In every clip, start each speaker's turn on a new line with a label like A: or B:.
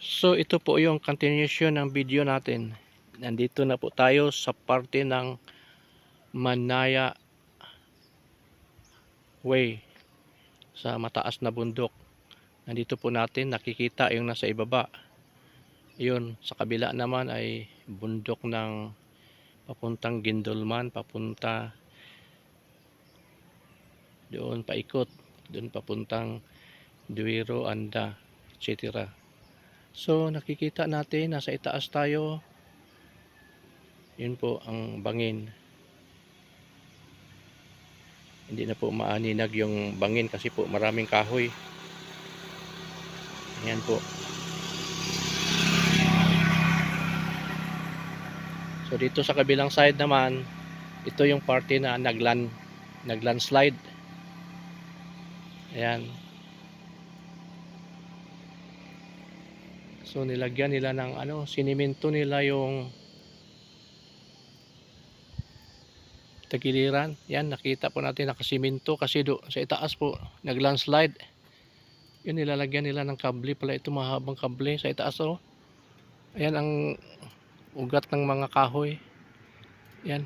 A: So ito po yung continuation ng video natin. Nandito na po tayo sa parte ng Manaya Way sa mataas na bundok. Nandito po natin nakikita yung nasa ibaba. Yun, sa kabila naman ay bundok ng papuntang Gindolman, papunta doon paikot, doon papuntang Duero, Anda, etc. So nakikita natin nasa itaas tayo. Yun po ang bangin. Hindi na po maaninag yung bangin kasi po maraming kahoy. Ayan po. So dito sa kabilang side naman, ito yung parte na naglandslide. Ayan. So nilagyan nila ng sinimento nila yung tagiliran. Yan, nakita po natin nakasiminto kasi sa itaas po naglandslide. Yun, nilalagyan nila ng kable pala, ito mahabang kable sa itaas oh. Ayan ang ugat ng mga kahoy. Yan.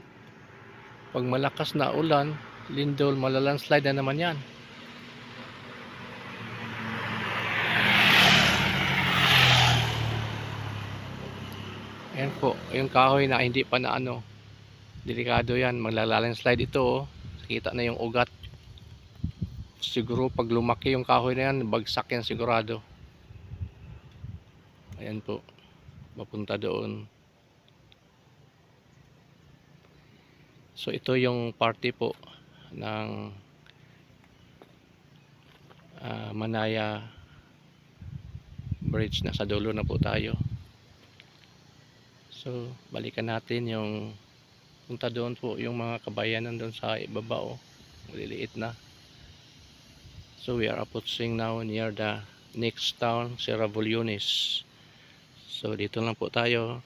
A: Pag malakas na ulan, lindol, malalandslide na naman yan. Ayan po, yung kahoy na hindi pa na delikado yan, maglalandslide ito oh. Kita na yung ugat. Siguro pag lumaki yung kahoy na yan, bagsak yan sigurado. Ayan po, mapunta doon. So ito yung party po ng Manaya Bridge. Nasa dulo na po tayo. So balikan natin yung punta doon po yung mga kabayanan doon sa ibaba oh. Maliliit na. So we are approaching now near the next town, Serra Bulyones. So dito lang po tayo.